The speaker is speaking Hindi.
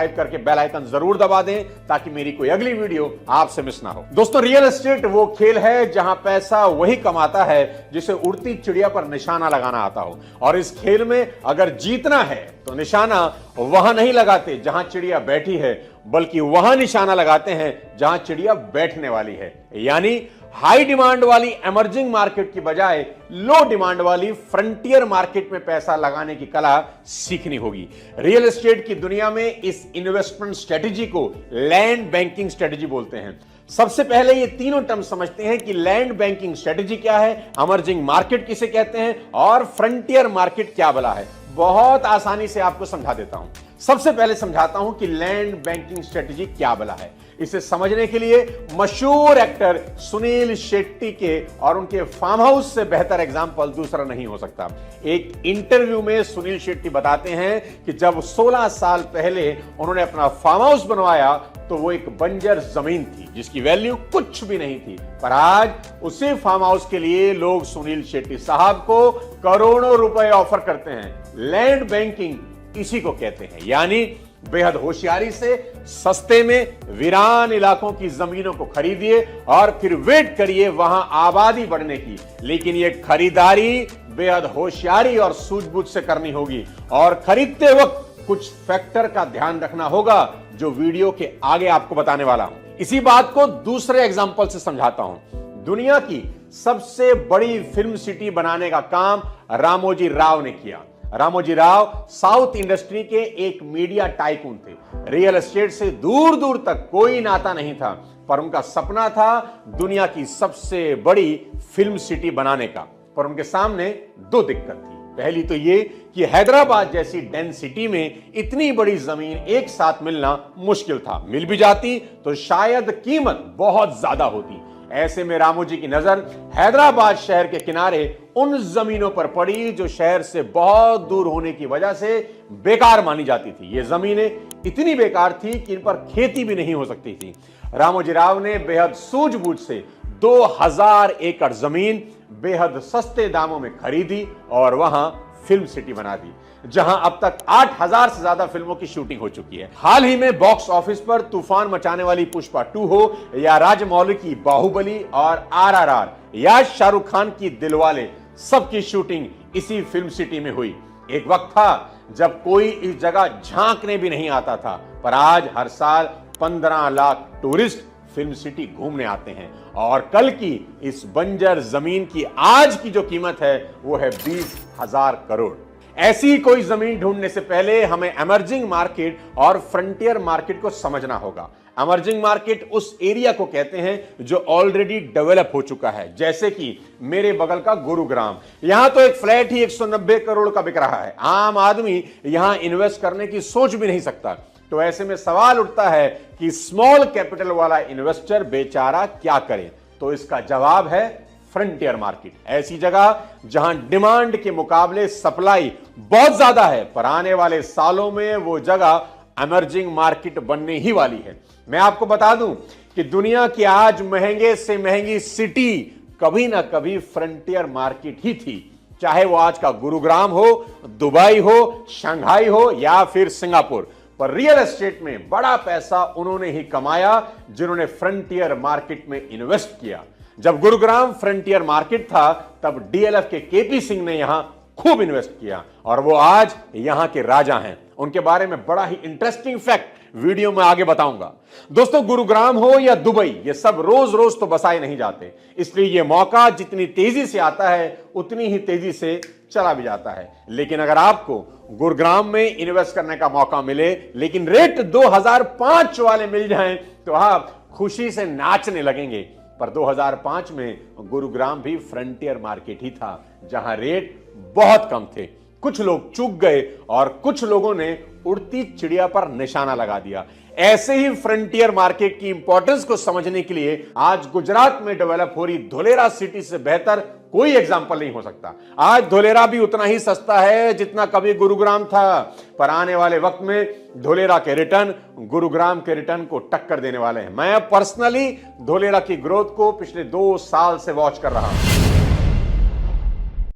सब्सक्राइब करके बेल आइकन जरूर दबा दें ताकि मेरी कोई अगली वीडियो आपसे मिस ना हो। दोस्तों, रियल एस्टेट वो खेल है जहां पैसा वही कमाता है जिसे उड़ती चिड़िया पर निशाना लगाना आता हो। और इस खेल में अगर जीतना है तो निशाना वहां नहीं लगाते जहां चिड़िया बैठी है, बल्कि वहां निशाना लगाते हैं जहां चिड़िया बैठने वाली है। यानी हाई डिमांड वाली एमर्जिंग मार्केट की बजाय लो डिमांड वाली फ्रंटियर मार्केट में पैसा लगाने की कला सीखनी होगी। रियल एस्टेट की दुनिया में इस इन्वेस्टमेंट स्ट्रेटेजी को लैंड बैंकिंग स्ट्रेटेजी बोलते हैं। सबसे पहले ये तीनों टर्म समझते हैं कि लैंड बैंकिंग स्ट्रेटेजी क्या है, इमर्जिंग मार्केट किसे कहते हैं और फ्रंटियर मार्केट क्या भला है। बहुत आसानी से आपको समझा देता हूं। सबसे पहले समझाता हूं कि लैंड बैंकिंग स्ट्रेटेजी क्या भला है। इसे समझने के लिए मशहूर एक्टर सुनील शेट्टी के और उनके फार्म हाउस से बेहतर एग्जाम्पल दूसरा नहीं हो सकता। एक इंटरव्यू में सुनील शेट्टी बताते हैं कि जब 16 साल पहले उन्होंने अपना फार्म हाउस बनवाया तो वो एक बंजर जमीन थी जिसकी वैल्यू कुछ भी नहीं थी, पर आज उसी फार्म हाउस के लिए लोग सुनील शेट्टी साहब को करोड़ों रुपए ऑफर करते हैं। लैंड बैंकिंग इसी को कहते हैं, यानी बेहद होशियारी से सस्ते में वीरान इलाकों की जमीनों को खरीदिए और फिर वेट करिए वहां आबादी बढ़ने की। लेकिन यह खरीदारी बेहद होशियारी और सूझबूझ से करनी होगी और खरीदते वक्त कुछ फैक्टर का ध्यान रखना होगा जो वीडियो के आगे आपको बताने वाला हूं। इसी बात को दूसरे एग्जांपल से समझाता हूं। दुनिया की सबसे बड़ी फिल्म सिटी बनाने का काम रामोजी राव ने किया। रामोजी राव साउथ इंडस्ट्री के एक मीडिया टाइकून थे। रियल एस्टेट से दूर दूर तक कोई नाता नहीं था, पर उनका सपना था दुनिया की सबसे बड़ी फिल्म सिटी बनाने का। पर उनके सामने दो दिक्कत थी। पहली तो ये कि हैदराबाद जैसी डेंसिटी में इतनी बड़ी जमीन एक साथ मिलना मुश्किल था। मिल भी जाती तो शायद कीमत बहुत ज्यादा होती। ऐसे में रामोजी की नजर हैदराबाद शहर के किनारे उन जमीनों पर पड़ी जो शहर से बहुत दूर होने की वजह से बेकार मानी जाती थी। ये जमीनें इतनी बेकार थी कि इन पर खेती भी नहीं हो सकती थी। रामोजी राव ने बेहद सूझबूझ से 2000 एकड़ जमीन बेहद सस्ते दामों में खरीदी और वहां फिल्म सिटी बना दी, जहां अब तक 8000 से ज्यादा फिल्मों की शूटिंग हो चुकी है। हाल ही में बॉक्स ऑफिस पर तूफान मचाने वाली पुष्पा 2 हो या राजमौली की बाहुबली और आरआरआर या शाहरुख खान की दिलवाले, सबकी शूटिंग इसी फिल्म सिटी में हुई। एक वक्त था जब कोई इस जगह झांकने भी नहीं आता था, पर आज हर साल 15 लाख टूरिस्ट फिल्म सिटी घूमने आते हैं और कल की इस बंजर जमीन की आज की जो कीमत है वो है 20,000 करोड़। ऐसी कोई जमीन ढूंढने से पहले हमें एमर्जिंग मार्केट और फ्रंटियर मार्केट को समझना होगा। एमर्जिंग मार्केट उस एरिया को कहते हैं जो ऑलरेडी डेवलप हो चुका है, जैसे कि मेरे बगल का गुरुग्राम। यहां तो एक फ्लैट ही 190 करोड़ का बिक रहा है। आम आदमी यहां इन्वेस्ट करने की सोच भी नहीं सकता। तो ऐसे में सवाल उठता है कि स्मॉल कैपिटल वाला इन्वेस्टर बेचारा क्या करे? तो इसका जवाब है फ्रंटियर मार्केट। ऐसी जगह जहां डिमांड के मुकाबले सप्लाई बहुत ज्यादा है, पर आने वाले सालों में वो जगह एमर्जिंग मार्केट बनने ही वाली है। मैं आपको बता दूं कि दुनिया की आज महंगे से महंगी सिटी कभी ना कभी फ्रंटियर मार्केट ही थी, चाहे वो आज का गुरुग्राम हो, दुबई हो, शंघाई हो या फिर सिंगापुर। पर रियल एस्टेट में बड़ा पैसा उन्होंने ही कमाया जिन्होंने फ्रंटियर मार्केट में इन्वेस्ट किया। जब गुरुग्राम फ्रंटियर मार्केट था तब डीएलएफ के केपी सिंह ने यहां खूब इन्वेस्ट किया और वो आज यहां के राजा हैं। उनके बारे में बड़ा ही इंटरेस्टिंग फैक्ट वीडियो में आगे बताऊंगा। दोस्तों, गुरुग्राम हो या दुबई, ये सब रोज रोज तो बसाए नहीं जाते, इसलिए ये मौका जितनी तेजी से आता है उतनी ही तेजी से चला भी जाता है। लेकिन अगर आपको गुरुग्राम में इन्वेस्ट करने का मौका मिले लेकिन रेट 2005 वाले मिल जाएं तो आप खुशी से नाचने लगेंगे। पर 2005 में गुरुग्राम भी फ्रंटियर मार्केट ही था जहां रेट बहुत कम थे। कुछ लोग चूक गए और कुछ लोगों ने उड़ती चिड़िया पर निशाना लगा दिया। ऐसे ही फ्रंटियर मार्केट की इंपॉर्टेंस को समझने के लिए आज गुजरात में डेवलप हो रही धोलेरा सिटी से बेहतर कोई एग्जाम्पल नहीं हो सकता। आज धोलेरा भी उतना ही सस्ता है जितना कभी गुरुग्राम था, पर आने वाले वक्त में धोलेरा के रिटर्न गुरुग्राम के रिटर्न को टक्कर देने वाले हैं। मैं पर्सनली धोलेरा की ग्रोथ को पिछले 2 साल से वॉच कर रहा हूं।